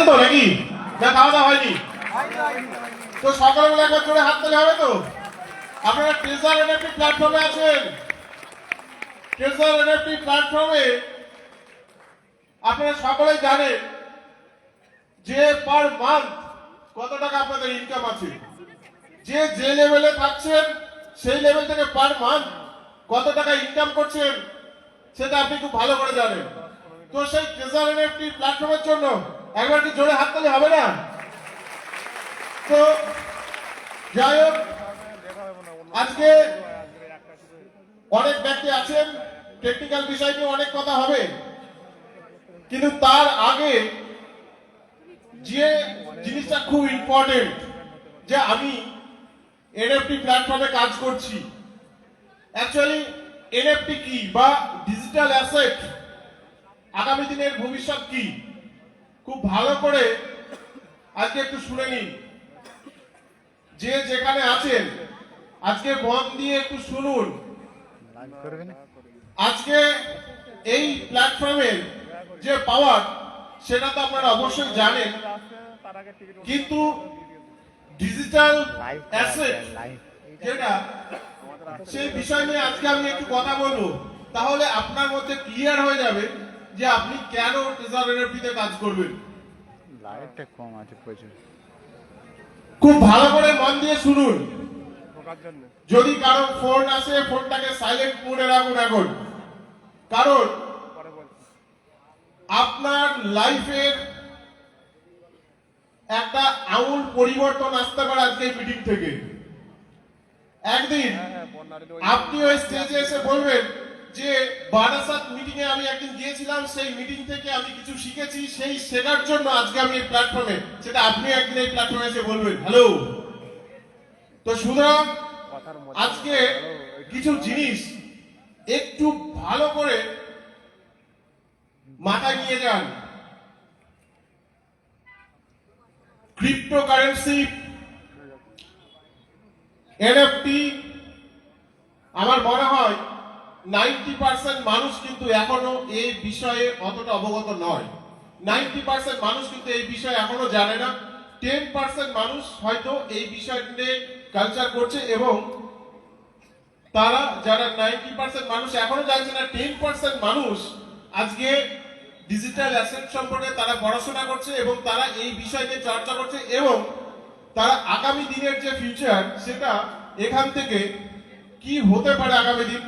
তো নাকি না খাওয়া দাওয়া হয়নি? তো সকালবেলা একবার জোরে হাত তালি হবে তো? আপনারা ট্রেজার এনএফটি প্ল্যাটফর্মে আছেন। ট্রেজার এনএফটি প্ল্যাটফর্মে আপনারা সকলেই জানেন যে পার মান্থ কত টাকা আপনাদের ইনকাম আছে। যে লেভেলে থাকছেন সেই লেভেল থেকে পার মান্থ কত টাকা ইনকাম করছেন সেটা আপনি খুব ভালো করে জানেন। তো সেই ট্রেজার এনএফটি প্ল্যাটফর্মের জন্য একবার কি জোরে হাত তালি হবে না? তো যাই হোক, আজকে অনেক ব্যক্তি আছেন, টেকনিক্যাল বিষয় নিয়ে অনেক কথা হবে, কিন্তু তার আগে যে জিনিসটা খুব ইম্পর্টেন্ট, যে আমি এনএফটি প্ল্যাটফর্মে কাজ করছি। অ্যাকচুয়ালি এনএফটি কি বা ডিজিটাল অ্যাসেট, আগামী দিনের ভবিষ্যৎ কি, খুব ভালো করে আজকে একটু শুনে নিন। যে যেখানে আছেন আজকে মন দিয়ে একটু শুনুন। আজকে এই প্ল্যাটফর্মের যে পাওয়ার সেটা তো আপনারা অবশ্যই জানেন, কিন্তু ডিজিটাল অ্যাসেট যেটা, সেই বিষয় নিয়ে আজকে আমি একটু কথা বলবো। তাহলে আপনার মধ্যে ক্লিয়ার হয়ে যাবে যে আপনি কেন ট্রেজার এনএফটিতে কাজ করবেন। লাইটটা কম আছে প্রচুর। খুব ভালো করে মন দিয়ে শুনুন। যদি কারো ফোন আসে ফোনটাকে সাইলেন্ট মোডে রাখুন এখন, কারণ আপনার লাইফের একটা আমূল পরিবর্তন আসতে পারে আজকে মিটিং থেকে। একদিন আপনি ওই স্টেজে এসে বলবেন যে বারাসাত মিটিং এ আমি একদিন গিয়েছিলাম, সেই মিটিং থেকে আমি কিছু শিখেছি, সেই শেখার জন্য আজকে আমি এই প্ল্যাটফর্মে, সেটা আপনি একদিন এই প্ল্যাটফর্মে এসে বলবেন। হ্যালো, তো সুতরাং আজকে কিছু জিনিস একটু ভালো করে মাথায় নিয়ে যান। ক্রিপ্টোকারেন্সি, এনএফটি, আমার মনে হয় 90% মানুষ কিন্তু এখনো এই বিষয়ে অতটা অবগত নয়। 90% মানুষ কিন্তু এই বিষয়ে এখনো জানে না। 10% মানুষ হয়তো এই বিষয় নিয়ে কালচার করছে, এবং তারা যারা 90% মানুষ এখনো জানছে না, 10% মানুষ আজকে ডিজিটাল অ্যাসেট সম্পর্কে তারা পড়াশোনা করছে এবং তারা এই বিষয় নিয়ে চর্চা করছে, এবং তারা আগামী দিনের যে ফিউচার সেটা এখান থেকে কি হতে পারে আগামী দিন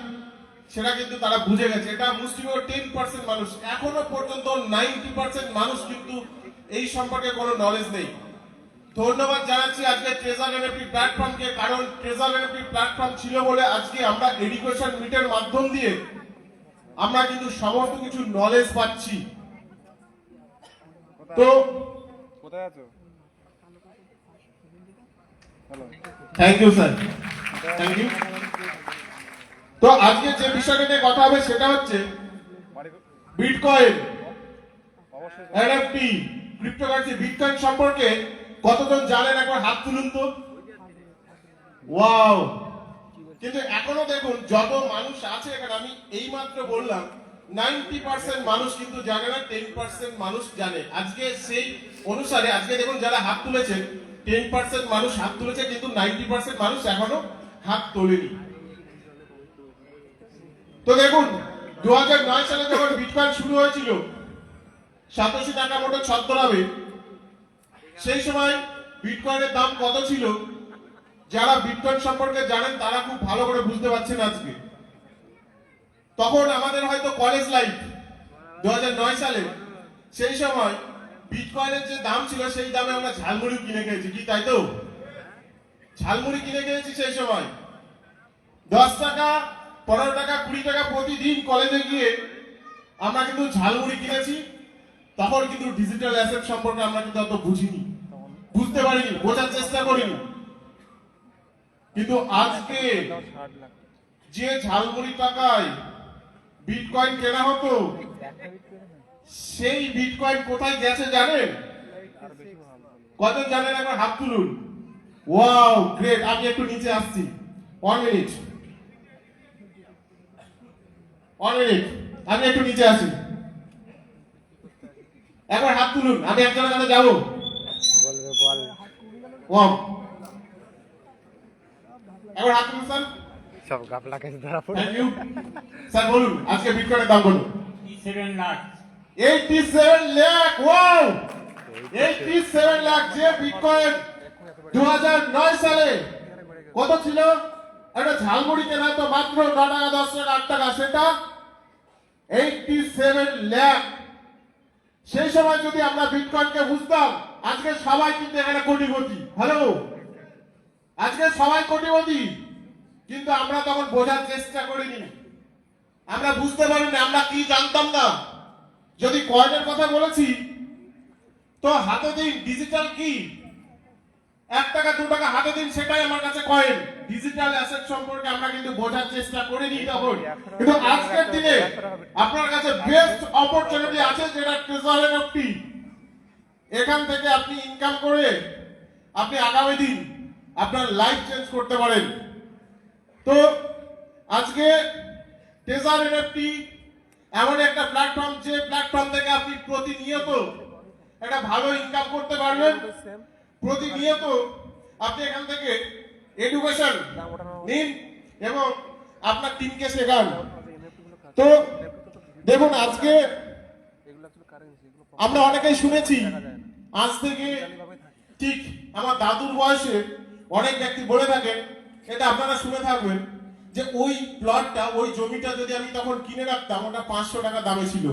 সেটা কিন্তু তারা বুঝে গেছে। এটা মুসলিমের 10% মানুষ, এখনো পর্যন্ত 90% মানুষ কিন্তু এই সম্পর্কে কোনো নলেজ নেই। ধন্যবাদ জানাচ্ছি আজকে ট্রেজার এনএফটি প্ল্যাটফর্মকে, কারণ ট্রেজার এনএফটি প্ল্যাটফর্ম ছিল বলে আজকে আমরা এডুকেশন মিটের মাধ্যম দিয়ে আমরা কিন্তু সমস্ত কিছু নলেজ পাচ্ছি। তো কোথায় আছো? Hello, thank you sir, thank you. তো আজকে যে বিষয়টা নিয়ে কথা হবে সেটা হচ্ছে বিটকয়েন, এনএফটি, ক্রিপ্টোকারেন্সি, বিটকয়েন সম্পর্কে কতজন জানেন একবার হাত তুলুন তো। ওয়াও! কিন্তু এখনো দেখুন যত মানুষ আছে এখানে, আমি এইমাত্র বললাম 90% মানুষ কিন্তু জানে না, 10% মানুষ জানে। আজকে সেই অনুসারে আজকে দেখুন যারা হাত তুলেছেন 10% মানুষ হাত তুলেছে, কিন্তু 90% মানুষ এখনো হাত তোলেনি। তো দেখুন 2009 সালে যখন বিটকয়েন শুরু হয়েছিল 87 টাকা মতো ছদ্মনামে, সেই সময় বিটকয়েনের দাম কত ছিল যারা বিটকয়েন সম্পর্কে জানেন তারা খুব ভালো করে বুঝতে পারছেন। আজকে তখন আমাদের হয়তো কলেজ লাইফ 2009 সালে, সেই সময় বিটকয়েনের যে দাম ছিল সেই দামে আমরা ঝালমুড়ি কিনে খেয়েছি, কি তাই তো? ঝালমুড়ি কিনে খেয়েছি সেই সময় 10 টাকা, 15 টাকা, 20 টাকা প্রতিদিন কলেজে গিয়ে আমরা কিন্তু ঝালমুড়ি কিনেছি। তখন কিন্তু ডিজিটাল অ্যাসেট সম্পর্কে আমরা কিন্তু অত বুঝিনি, বুঝতে পারিনি, বোঝার চেষ্টা করিনি। কিন্তু আজকে যে ঝালমুড়ি টাকায় বিটকয়েন কেনা হতো, সেই বিটকয়েন কোথায় গেছে জানেন? কত জানেন একবার হাত তুলুন। Wow, great. আমি একটু নিচে আসছি, 1 মিনিট, 1 মিনিট, আমি একটু নিচে আসি। একবার হাত তুলুন, আমি একজনের কাছে যাবো। বলবে বল। ওম, একবার হাত তুলুন স্যার। সব গাপলা কেসে ধরা পড়ে। Thank you sir. বলুন আজকে বিটকয়েনের দাম বলুন। 7 লাখ 87 লাখ। ওয়াও, 87 লাখ। যে বিটকয়েন 2009 সালে কত ছিল? একটা ঝালমুড়ি কেনা তো মাত্র 9 টাকা, 10 টাকা, 8 টাকা, সেটা 87 লাখ। সেই সময় যদি আমরা বিটকয়েনকে বুঝতাম, আজকে সবাই কিন্তু এখানে কোটিপতি। হ্যালো, আজকে সবাই কোটিপতি, কিন্তু আমরা তখন বোঝার চেষ্টা করিনি, আমরা বুঝতে পারিনি, আমরা কি জানতাম না। যদি কয়েনের কথা বলেছি, তো হাতে দিন ডিজিটাল কি, 1 টাকা 2 টাকা হাতে দিন, সেটাই আমার কাছে কয়েন। ডিজিটাল অ্যাসেট সম্পর্কে আমরা কিন্তু বোঝার চেষ্টা করিনি তখন। কিন্তু আজকের দিনে আপনার কাছে বেস্ট অপরচুনিটি আছে, যেটা ট্রেজার এনএফটি। এখান থেকে আপনি ইনকাম করে আপনি আগামী দিন আপনার লাইফ চেঞ্জ করতে পারেন। তো আজকে ট্রেজার এনএফটি এমন একটা প্ল্যাটফর্ম, যে প্ল্যাটফর্ম থেকে আপনি প্রতিনিয়ত একটা ভালো ইনকাম করতে পারবেন। প্রতিনিয়ত আপনি এখান থেকে এডুকেশন নিন এবং আপনার টিমকে শেখান। তো দেখুন, আজকে আমরা অনেকেই শুনেছি, আজ থেকে ঠিক আমার দাদুর বয়সে অনেক ব্যক্তি বলে থাকেন, এটা আপনারা শুনে থাকবেন, যে ওই প্লটটা, ওই জমিটা যদি আমি তখন কিনে রাখতাম, ওটা 500 টাকা দামে ছিল,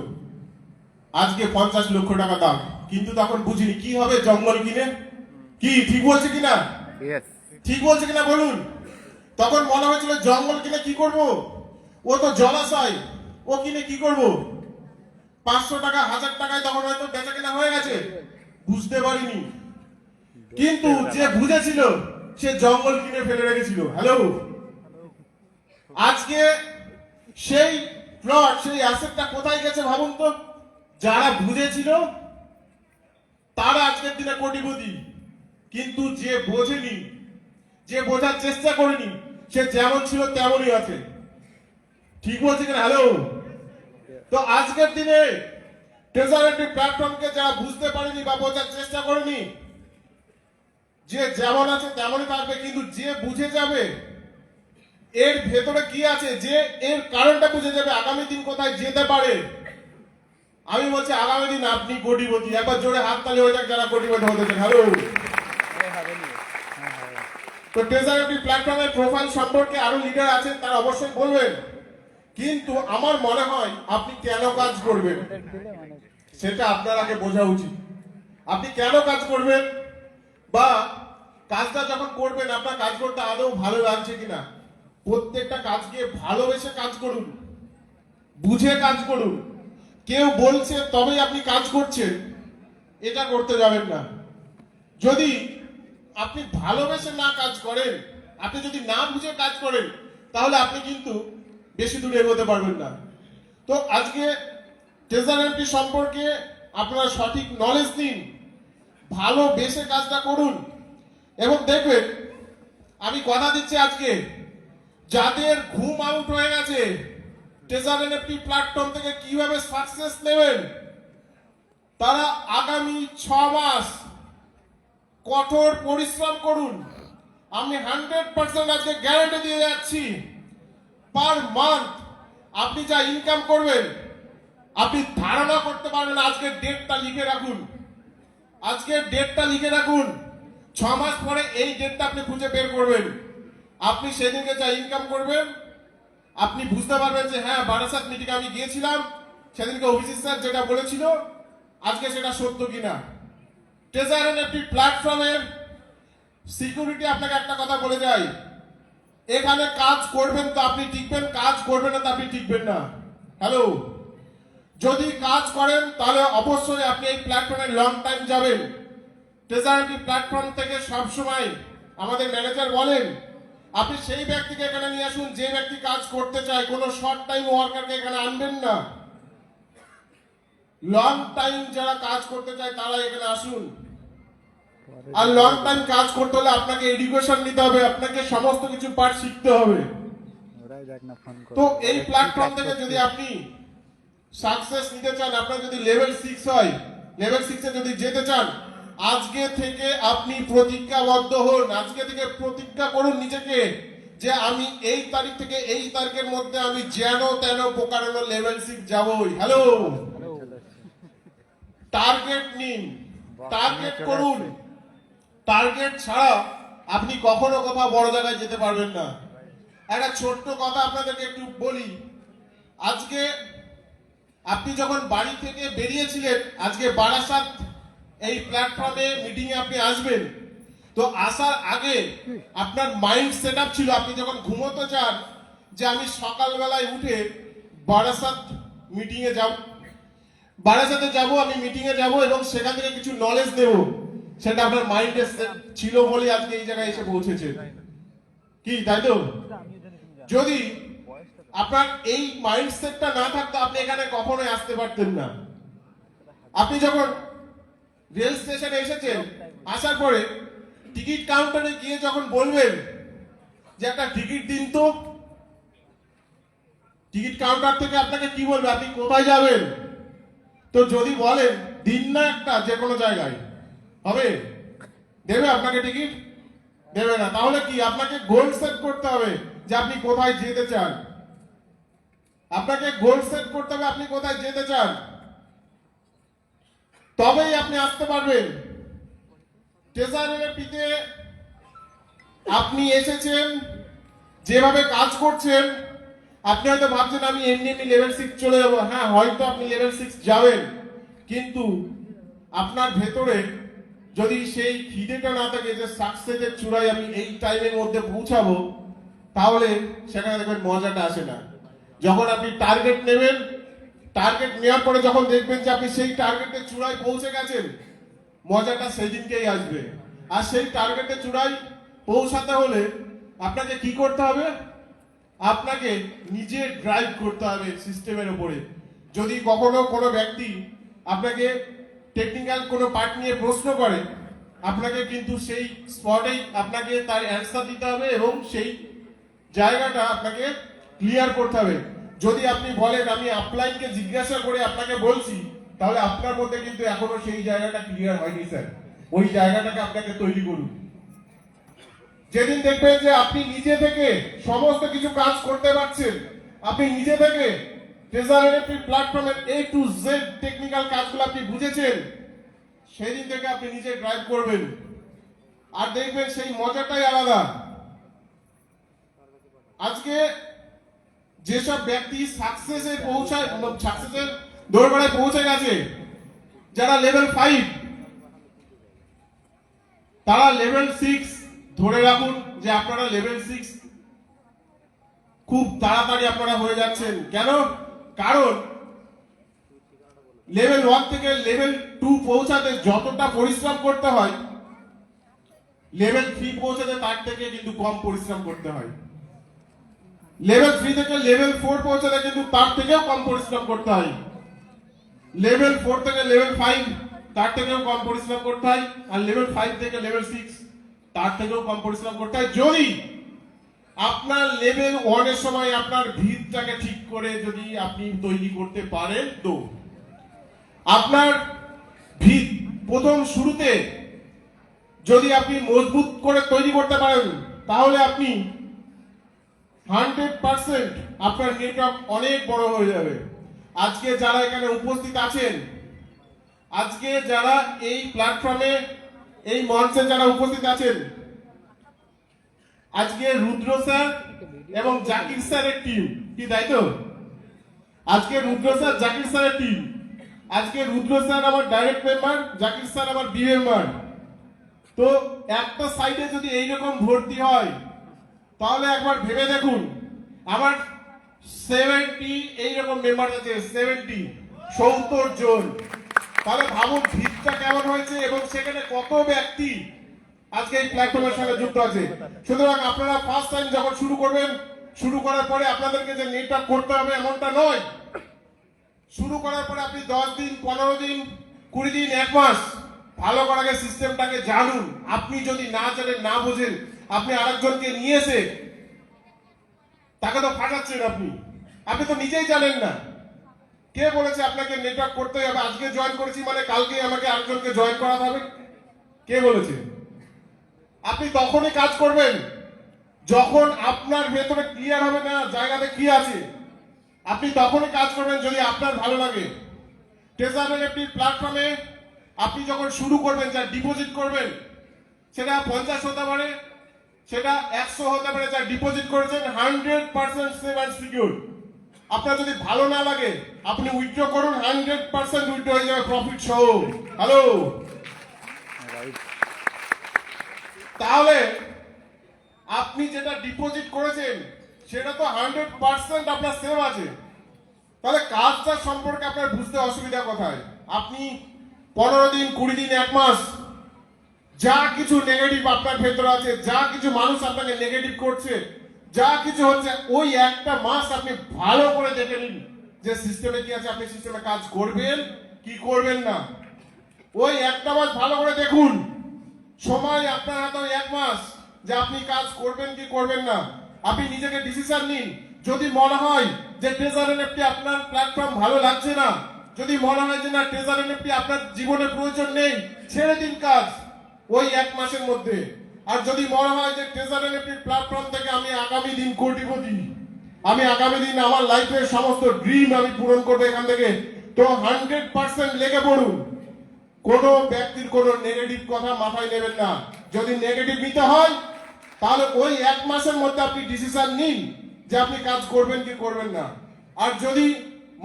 আজকে 50 লক্ষ টাকা দাম। কিন্তু তখন বুঝিনি কি হবে জঙ্গল কিনে। কি ঠিক বলছে কিনা? ইয়েস। ঠিক বলছে কিনা বলুন। তখন মনে হয়েছিল জঙ্গল কিনে কি করব, ও তো জলাশয়, ও কিনে কি করব। 500 টাকা 1000 টাকায় তখন হয়তো বেচা কেনা হয়ে গেছে, বুঝতে পারিনি। কিন্তু যে বুঝেছিল, সে জঙ্গল কিনে ফেলে রেখেছিল। হ্যালো, আজকে সেই প্লট, সেই অ্যাসেটটা কোথায় গেছে ভাবুন তো। যারা বুঝেছিল তারা আজকের দিনে কোটিপতি, কিন্তু যে বোঝেনি, যে বোঝার চেষ্টা করেনি, সে যেমন ছিল তেমনই আছে। ঠিক বলছি কিনা? হ্যালো, তো আজকের দিনে ট্রেজারিটি প্ল্যাটফর্মকে যারা বুঝতে পারেনি বা বোঝার চেষ্টা করেনি, যে যেমন আছে তেমনই থাকবে, কিন্তু যে বুঝে যাবে এর ভেতরে কি আছে, যে এর কারণটা বুঝে যাবে, আগামী দিন কোথায় যেতে পারে, আমি বলছি আগামী দিন আপনি কোটিপতি। একবার জোরে হাততালি হয়ে যাক যারা কোটিপতি হতে চান। হ্যালো, তো ট্রেজারিটি প্ল্যাটফর্মের প্রোফাইল সম্পর্কে আরো লিডার আছেন, তারা অবশ্যই বলবেন। কিন্তু আমার মনে হয় আপনি কেন কাজ করবেন সেটা আপনার আগে বোঝা উচিত। আপনি কেন কাজ করবেন, বা কাজটা যখন করবেন আপনার কাজ করতে আদৌ ভালো লাগছে কিনা। প্রত্যেকটা কাজকে ভালোবেসে কাজ করুন, বুঝে কাজ করুন। কেউ বলছে তবেই আপনি কাজ করছেন, এটা করতে যাবেন না। যদি আপনি ভালোবেসে না কাজ করেন, আপনি যদি না বুঝে কাজ করেন, তাহলে আপনি কিন্তু বেশি দূর এগোতে পারবেন না। তো আজকে ট্রেজারিটি সম্পর্কে আপনারা সঠিক নলেজ দিন, ভালোবেসে কাজটা করুন, এবং দেখবেন, আমি কথা দিচ্ছি আজকে যাদের ঘুম আউট হয়ে গেছে ট্রেজার এনএফটি প্ল্যাটফর্ম থেকে কিভাবে সাকসেস নেবেন, তারা আগামী 6 মাস কঠোর পরিশ্রম করুন। আমি 100% আজকে গ্যারান্টি দিয়ে যাচ্ছি, পার মান্থ আপনি যা ইনকাম করবেন আপনি ধারণা করতে পারবেন। আজকের ডেটটা লিখে রাখুন, আজকের ডেটটা লিখে রাখুন। 6 মাস পরে এই ডেটটা আপনি খুঁজে বের করবেন। আপনি সেদিনকে যা ইনকাম করবেন, আপনি বুঝতে পারবেন যে হ্যাঁ, বারাসাত মিটিং আমি গিয়েছিলাম, সেদিনকে অভিজিৎ স্যার যেটা বলেছিল আজকে সেটা সত্য কিনা। ট্রেজার এনএফটি প্ল্যাটফর্মের সিকিউরিটি আপনাকে একটা কথা বলে যাই, এখানে কাজ করবেন তো আপনি টিকবেন, কাজ করবেন না তো আপনি টিকবেন না। হ্যালো, যদি কাজ করেন তাহলে অবশ্যই আপনি এই প্ল্যাটফর্মে লং টাইম যাবেন। ট্রেজারিটি প্ল্যাটফর্ম থেকে সবসময় আমাদের ম্যানেজার বলেন, আপনি সেই ব্যক্তিকে এখানে নিয়ে আসুন যে ব্যক্তি কাজ করতে চায়, কোনো শর্ট টাইম ওয়ার্কারকে এখানে আনবেন না। লং টাইম যারা কাজ করতে চায় তারা এখানে আসুন। আর লং টাইম কাজ করতে হলে আপনাকে এডুকেশন নিতে হবে, আপনাকে সমস্ত কিছু পার্ট শিখতে হবে। ওরাই দেখ না ফোন করে। তো এই প্ল্যাটফর্ম থেকে যদি আপনি সাকসেস নিতে চান, আপনার যদি লেভেল 6 হয়, লেভেল 6 এ যদি যেতে চান, আজকে থেকে আপনি প্রতিজ্ঞাবদ্ধ হন, আজকে থেকে প্রতিজ্ঞা করুন নিজেকে যে আমি এই তারিখ থেকে এই তারিখের মধ্যে আমি যেন তেন প্রকারেণ লেভেল 6 যাবই। হ্যালো, টার্গেট নিন, টার্গেট করুন। টার্গেট ছাড়া আপনি কখনো কোথাও বড় জায়গায় যেতে পারবেন না। একটা ছোট্ট কথা আপনাদেরকে একটু বলি। আজকে আপনি যখন বাড়ি থেকে বেরিয়েছিলেন, আজকে বারাসাত এই প্ল্যাটফর্মে মিটিং এ আপনি আসবেন, তো আসার আগে আপনার মাইন্ড সেট আপ ছিল, আপনি যখন ঘুমোতে চান যে আমি সকালবেলায় উঠে বারাসাত মিটিং এ যাব, বারাসাতে যাব, আমি মিটিং এ যাব এবং সেখান থেকে কিছু নলেজ নেব, সেটা আপনার মাইন্ডে ছিল বলে আজকে এই জায়গায় এসে পৌঁছেছে। কি তাই তো? যদি আপনার এই মাইন্ডসেটটা না থাকতো আপনি এখানে কখনোই আসতে পারতেন না। আপনি যখন রেল স্টেশনে এসেছেন, আসার পরে টিকিট কাউন্টারে গিয়ে যখন বলবেন যে একটা টিকিট দিন, তো টিকিট কাউন্টার থেকে আপনাকে কি বলবে, আপনি কোথায় যাবেন? তো যদি বলেন দিন না একটা যে কোনো জায়গায়, হবে? দেবে আপনাকে টিকিট? দেবে না। তাহলে কি আপনাকে গোল সেট করতে হবে যে আপনি কোথায় যেতে চান। আপনাকে গোল সেট করতে হবে আপনি কোথায় যেতে চান, তবেই আপনি আসতে পারবেন। ট্রেজারারিতে আপনি এসেছেন, যেভাবে কাজ করছেন, আপনি হয়তো ভাবছেন আমি এমনি এমনি লেভেল 6 চলে যাবো। হ্যাঁ, হয়তো আপনি লেভেল 6 যাবেন, কিন্তু আপনার ভেতরে যদি সেই খিদেটা না থাকে যে সাকসেসের চূড়ায় আমি এই টাইমের মধ্যে পৌঁছাবো, তাহলে সেখানে দেখবেন মজাটা আসে না। যখন আপনি টার্গেট নেবেন, টার্গেট নেওয়ার পরে যখন দেখবেন যে আপনি সেই টার্গেটের চূড়ায় পৌঁছে গেছেন, মজাটা সেই দিনকেই আসবে। আর সেই টার্গেটের চূড়ায় পৌঁছাতে হলে আপনাকে কি করতে হবে? আপনাকে নিজে ড্রাইভ করতে হবে সিস্টেমের উপরে। যদি কখনো কোনো ব্যক্তি আপনাকে টেকনিক্যাল কোনো পার্ট নিয়ে প্রশ্ন করে, আপনাকে কিন্তু সেই স্পটেই আপনাকে তার অ্যান্সার দিতে হবে এবং সেই জায়গাটা আপনাকে ক্লিয়ার করতে হবে। যদি আপনি বলেন আমি আপলাইনকে জিজ্ঞাসা করে আপনাকে বলছি, তাহলে আপনার মধ্যে কিন্তু এখনো সেই জায়গাটা ক্লিয়ার হয়নি স্যার। ওই জায়গাটাকে আপনাকে তৈরি করুন। যেদিন দেখবেন যে আপনি নিজে থেকে সমস্ত কিছু কাজ করতে পারছেন, আপনি নিজে থেকে ট্রেজারারি প্ল্যাটফর্মের A to Z টেকনিক্যাল কাজগুলো আপনি বুঝেছেন, সেই দিন থেকে আপনি নিজে ড্রাইভ করবেন আর দেখবেন সেই মজাটাই আলাদা। আজকে যেসব ব্যক্তি সাকসেসের দোরগোড়ায় পৌঁছে গেছে, যারা লেভেল 5, তারা লেভেল 6 ধরে রাখুন যে আপনারা লেভেল 6 খুব তাড়াতাড়ি আপনারা হয়ে যাচ্ছেন। কেন? কারণ লেভেল 1 থেকে লেভেল 2 পৌঁছাতে যতটা পরিশ্রম করতে হয়, লেভেল 3 পৌঁছাতে তার থেকে কিন্তু কম পরিশ্রম করতে হয়। লেভেল 3 থেকে লেভেল 4 পৌঁছাতে কিন্তু তার থেকেও কম পরিশ্রম করতে হয়। লেভেল 4 থেকে লেভেল 5 তার থেকেও কম পরিশ্রম করতে হয়। আর লেভেল 5 থেকে লেভেল 6 তার থেকেও কম পরিশ্রম করতে হয়। যদি আপনার লেভেল 1 এর সময় আপনার ভিতটাকে ঠিক করে যদি আপনি তৈরি করতে পারেন, তো আপনার ভিত প্রথম শুরুতে যদি আপনি মজবুত করে তৈরি করতে পারেন, তাহলে আপনি 100% আপনার নেটওয়ার্ক অনেক বড় হয়ে যাবে। আজকে যারা এখানে উপস্থিত আছেন, আজকে যারা এই প্ল্যাটফর্মে এই মঞ্চে যারা উপস্থিত আছেন, আজকে রুদ্র স্যার এবং জাকির স্যারের টিম, কি তাই তো? আজকে রুদ্র স্যার জাকির স্যারের টিম। আজকে রুদ্র স্যার আমার ডাইরেক্ট মেম্বার, জাকির স্যার আমার বি মেম্বার। তো একটা সাইডে যদি এইরকম ভর্তি হয়, তাহলে একবার ভেবে দেখুন, আমার 70 এইরকম মেম্বার আছে, 70 জন। তাহলে ভাবুন ভিতটা কেমন হয়েছে এবং সেখানে কত ব্যক্তি আজকে এই প্ল্যাটফর্মের সঙ্গে যুক্ত আছে। সুতরাং আপনারা ফার্স্ট টাইম যখন শুরু করবেন, শুরু করার পরে আপনাদেরকে যে নেটওয়ার্ক করতে হবে এমনটা নয়। শুরু করার পরে আপনি 10 দিন, 15 দিন, 20 দিন, 1 মাস ভালো করে আগে সিস্টেমটাকে জানুন। আপনি যদি না জানেন, না বোঝেন, আপনি আরেকজনকে নিয়ে এসে তাকে তো ফাটাচ্ছেন। আপনি তো নিজেই জানেন না। কে বলেছে আপনাকে নেটওয়ার্ক করতে হবে? আজকে জয়েন করেছি মানে কালকে আমাকে আরেকজনকে জয়েন করাতে হবে? কে বলেছে? আপনি তখনই কাজ করবেন যখন আপনার ভেতরে ক্লিয়ার হবে না জায়গাতে কি আছে। আপনি তখনই কাজ করবেন যদি আপনার ভালো লাগে। ট্রেজার এনএফটি প্ল্যাটফর্মে আপনি যখন শুরু করবেন, যা ডিপোজিট করবেন সেটা 50 হতে পারে, সেটা 100 হতে পারে। যা ডিপোজিট করেছেন 100% সেভ অ্যান্ড সিকিউর। আপনার যদি ভালো না লাগে আপনি উইথড্র করুন, 100% উইথড্র হয়ে যাবে প্রফিট সহ। Hello, right. তাহলে আপনি যেটা ডিপোজিট করেছেন সেটা তো 100% আপনার সেভ আছে। তাহলে কাজটা সম্পর্কে আপনার বুঝতে অসুবিধা কোথায়? আপনি 15 দিন, 20 দিন, 1 মাস যা কিছু নেগেটিভ আপনার ভেতরে আছে, যা কিছু মানুষ আপনাকে নেগেটিভ করছে, যা কিছু হচ্ছে, ওই একটা মাস আপনি ভালো করে দেখে নিন যে সিস্টেমে কি আছে, আপনি সিস্টেমে কাজ করবেন কি করবেন না। ওই একটা মাস ভালো করে দেখুন। সময় আপনার হাতে 1 মাস যে আপনি কাজ করবেন কি করবেন না। আপনি নিজেকে ডিসিশন নিন। যদি মনে হয় যে ট্রেজার এনএফটি আপনার প্ল্যাটফর্ম ভালো লাগছে না, যদি মনে হয় যে না ট্রেজার এনএফটি আপনার জীবনে প্রয়োজন নেই, ছেড়ে দিন কাজ ওই 1 মাসের মধ্যে। আর যদি মনে হয় যে ট্রেজার এনএফটি প্ল্যাটফর্ম থেকে আমি আগামী দিন কোটিপতি, আমি আগামী দিন আমার লাইফের সমস্ত ড্রিম আমি পূরণ করবো এখান থেকে, তো 100% লেগে পড়ুন। কোনো ব্যক্তির কোনো নেগেটিভ কথা মাথায় নেবেন না। যদি নেগেটিভ নিতে হয় তাহলে ওই 1 মাসের মধ্যে আপনি ডিসিশন নিন যে আপনি কাজ করবেন কি করবেন না। আর যদি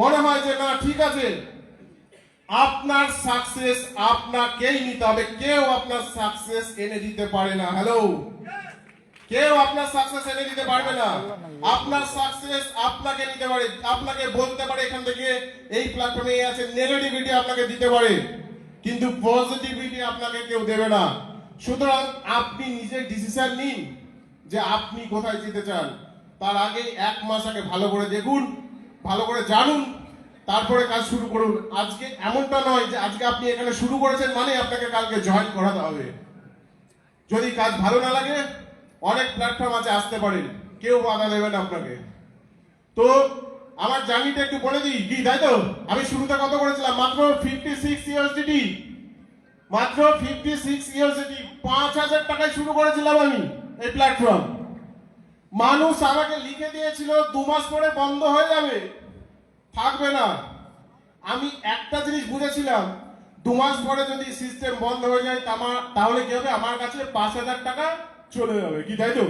মনে হয় যে না ঠিক আছে, আপনার সাকসেস আপনাকেই নিতে হবে, কেউ আপনার সাকসেস এনে দিতে পারে না। হ্যালো, কেউ আপনার সাকসেস এনে দিতে পারবে না। আপনার সাকসেস আপনাকে নিতে পারে। আপনাকে বলতে পারে এখান থেকে এই প্ল্যাটফর্মে আছে, নেগেটিভিটি আপনাকে দিতে পারে, কিন্তু পজিটিভিটি আপনাকে কেউ দেবে না। সুতরাং আপনি নিজে ডিসিশন নিন যে আপনি কোথায় যেতে চান। তার আগে 1 মাস আগে ভালো করে দেখুন, ভালো করে জানুন, তারপরে কাজ শুরু করুন। আজকে এমনটা নয় যে আজকে আপনি এখানে শুরু করেছেন মানে আপনাকে কালকে জয়েন করাতে হবে। যদি কাজ ভালো না লাগে অনেক প্ল্যাটফর্ম আছে, আসতে পারেন, কেউ বাধা দেবে না আপনাকে। তো আমার জার্নিটা একটু বলে দিই কি, তাই তো? আমি শুরুতে কত করেছিলাম? মাত্র 56 ইউএসডিটি, মাত্র 56 ইউএসডিটি, 5000 টাকায় শুরু করেছিলাম আমি এই প্ল্যাটফর্ম। মানুষ আমাকে লিখে দিয়েছিল 2 মাস পরে বন্ধ হয়ে যাবে, থাকবে না। আমি একটা জিনিস বুঝেছিলাম, 2 মাস পরে যদি সিস্টেম বন্ধ হয়ে যায় তাহলে কি হবে, আমার কাছে 5000 টাকা চলে যাবে, কি তাই তো?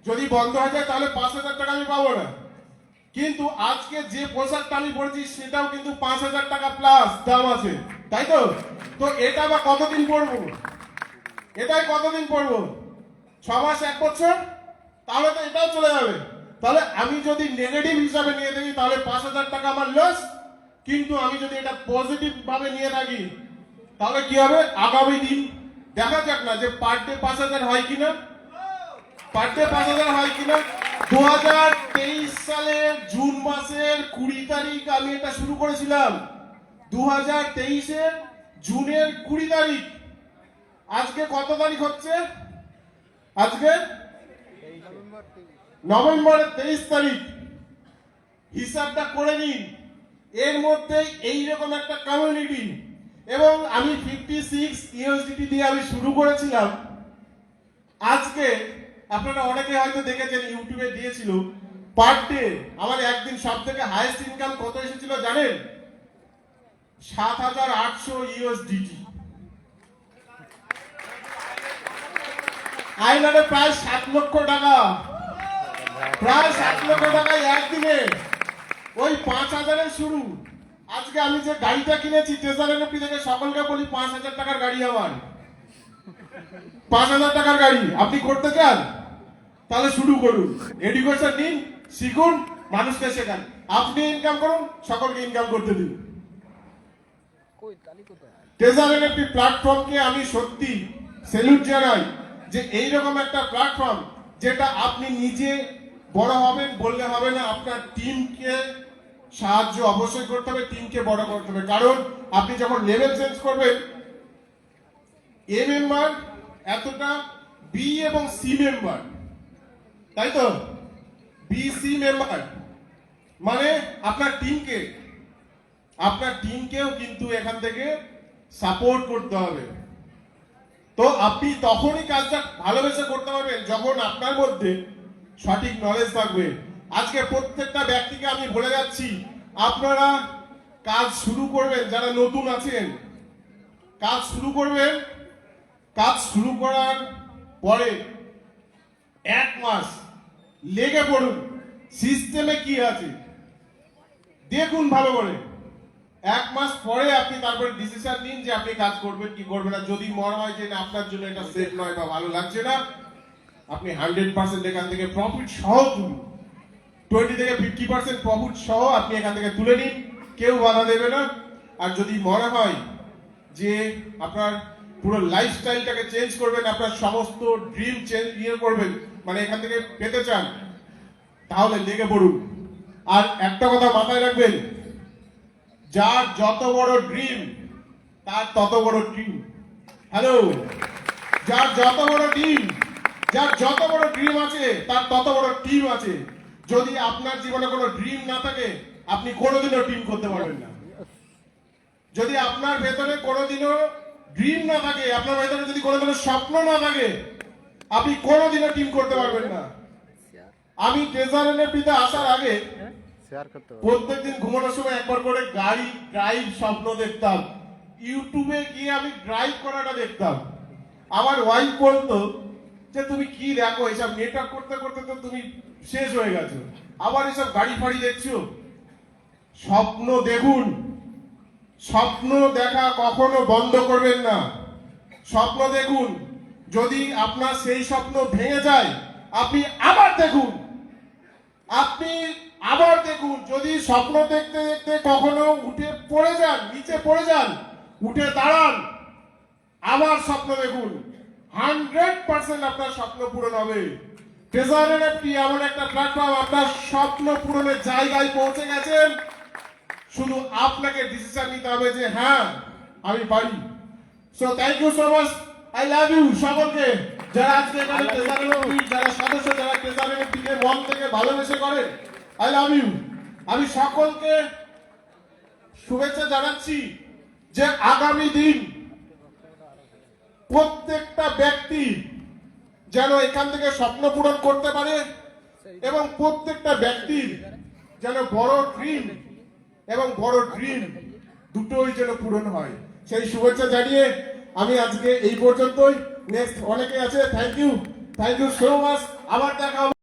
যদি বন্ধ হয়ে যায় তাহলে 5000 টাকা আমি পাবো না। কিন্তু আজকে যে পোশাকটা আমি পরেছি সেটাও কিন্তু 5000 টাকা প্লাস দাম আছে, তাই তো? তো এটা বা কতদিন পরবো? এটাই কতদিন পরবো? 6 মাস, 1 বছর? তাহলে তো এটাও চলে যাবে। তাহলে আমি যদি নেগেটিভ হিসাবে নিয়ে থাকি তাহলে 5000 টাকা আমার লস। কিন্তু আমি যদি এটা পজিটিভ ভাবে নিয়ে থাকি তাহলে কি হবে? আগামী দিন দেখা যাক না যে পার ডে 5000 হয় কিনা, পার ডে 5000 হয় কিনা। 2023 সালের জুন মাসের 20 তারিখ আমি এটা শুরু করেছিলাম। 2023 এর জুনের 20 তারিখ। আজকে কত তারিখ হচ্ছে? আজকে নভেম্বরের 23 তারিখ। হিসাবটা করে নিন, এর মধ্যে এইরকম একটা কমিউনিটি, এবং আমি 56 ইউএসডিটি দিয়ে আমি শুরু করেছিলাম। আজকে আপনারা অনেকে হয়তো দেখেছেন ইউটিউবে দিয়েছিল, পার ডে আমার একদিন সব থেকে হাইয়েস্ট ইনকাম কত এসেছিল জানেন? 7800 ইউএসডিটি। আইনারে প্রায় 7 লক্ষ টাকা, প্রায় 7 লক্ষ টাকায় একদিনে। ওই 5000 শুরু। আজকে আমি যে গাড়িটা কিনেছি ট্রেজার এনএফটি থেকে, সকলকে বলি 5000 টাকার গাড়ি আমার, 5000 টাকার গাড়ি। আপনি করতে চান তাহলে শুরু করুন, এডুকেশন নিন, শিখুন, মানুষকে শেখান। আপনি ইনকাম করুন, সকলকে ইনকাম করতে দিন। ট্রেজার এনএফটি প্ল্যাটফর্মকে আমি সত্যি স্যালুট জানাই যে এইরকম একটা প্ল্যাটফর্ম যেটা আপনি নিজে বড় হবেন বললে হবে না, আপনার টিমকে সাহায্য অবশ্যই করতে হবে, টিমকে বড় করতে হবে। কারণ আপনি যখন লেভেল চেঞ্জ করবেন, এ মেম্বার এতটা, বি এবং সি মেম্বার, তাই তো? বি সি মেম্বার মানে আপনার টিমকে আপনার টিমকেও কিন্তু এখান থেকে সাপোর্ট করতে হবে। তো আপনি তখনই কাজটা ভালোবেসে করতে পারবেন যখন আপনার মধ্যে সঠিক নলেজ থাকবে। আজকে প্রত্যেকটা ব্যক্তিকে আমি বলে যাচ্ছি, আপনারা কাজ শুরু করবেন, যারা নতুন আছেন কাজ শুরু করবেন। কাজ শুরু করার পরে 1 মাস লেগে পড়ুন, সিস্টেমে কি আছে দেখুন ভালো করে। 1 মাস পরে আপনি তারপরে ডিসিশন নিন যে আপনি কাজ করবেন কি করবেন না। যদি মনে হয় যে না আপনার জন্য এটা সেফ নয় বা ভালো লাগছে না, আপনি 100% এখান থেকে প্রফিট সহ তুলুন। 20 থেকে 50% প্রফিট সহ আপনি এখান থেকে তুলে নিন, কেউ বাধা দেবে না। আর যদি মনে হয় যে আপনার পুরো লাইফস্টাইলটাকে চেঞ্জ করবেন, আপনার সমস্ত ড্রিম চেঞ্জ করবেন, মানে এখান থেকে পেতে চান, তাহলে লেগে পড়ুন। আর একটা কথা মাথায় রাখবেন, যার যত বড় ড্রিম তার তত বড় টিম। হ্যালো, যার যত বড় ড্রিম, যার যত বড় ড্রিম আছে তার তত বড় টিম আছে। যদি আপনার জীবনে কোনো ড্রিম না থাকে, আপনি কোনোদিনও টিম করতে পারবেন না। যদি আপনার ভেতরে কোনোদিনও ড্রিম না থাকে, আপনার ভেতরে যদি কোনোদিনও স্বপ্ন না থাকে, আপনি কোনোদিনও টিম করতে পারবেন না। আমি ট্রেজারের পিতা আসার আগে শেয়ার করতে হবে। প্রত্যেকদিন ঘুমানোর সময় একবার করে গাড়ি ড্রাইভ স্বপ্ন দেখতাম। ইউটিউবে গিয়ে আমি ড্রাইভ করাটা দেখতাম। আমার ওয়াইফ বলতো যে তুমি কি দেখো, এসব নেটওয়ার্ক করতে করতে তো তুমি শেষ হয়ে গেছো, আবার এসব গাড়ি ফাড়ি দেখছো। স্বপ্ন দেখুন, স্বপ্ন দেখা কখনো বন্ধ করবেন না। স্বপ্ন দেখুন, যদি আপনার সেই স্বপ্ন ভেঙে যায় আপনি আবার দেখুন, আপনি আবার দেখুন। যদি স্বপ্ন দেখতে দেখতে কখনো উঠে পড়ে যান, নিচে পড়ে যান, উঠে দাঁড়ান, আবার স্বপ্ন দেখুন। 100% আপনার স্বপ্ন পূরণ হবে। ট্রেজার এনএফটি এমন একটা প্ল্যাটফর্ম, আপনার স্বপ্ন পূরণের জায়গায় পৌঁছে গেছেন। শুধু আপনাকে ডিসিশন নিতে হবে যে হ্যাঁ আমি পারি। So thank you so much, I love you সকলকে, যারা আজকে এখানে ট্রেজার এনএফটি, যারা সদস্য, যারা ট্রেজার এনএফটি কে মন থেকে ভালোবেসে করেন, আই লাভ ইউ। আমি সকলকে শুভেচ্ছা জানাচ্ছি যে আগামী দিন প্রত্যেকটা ব্যক্তি যেন এখান থেকে স্বপ্ন পূরণ করতে পারে এবং প্রত্যেকটা ব্যক্তির যেন বড় ড্রিম এবং বড় ড্রিম দুটোই যেন পূরণ হয়, সেই শুভেচ্ছা জানিয়ে আমি আজকে এই পর্যন্তই। নেক্সট অনেকে আছে। থ্যাংক ইউ সো মাচ, আবার দেখা হবে।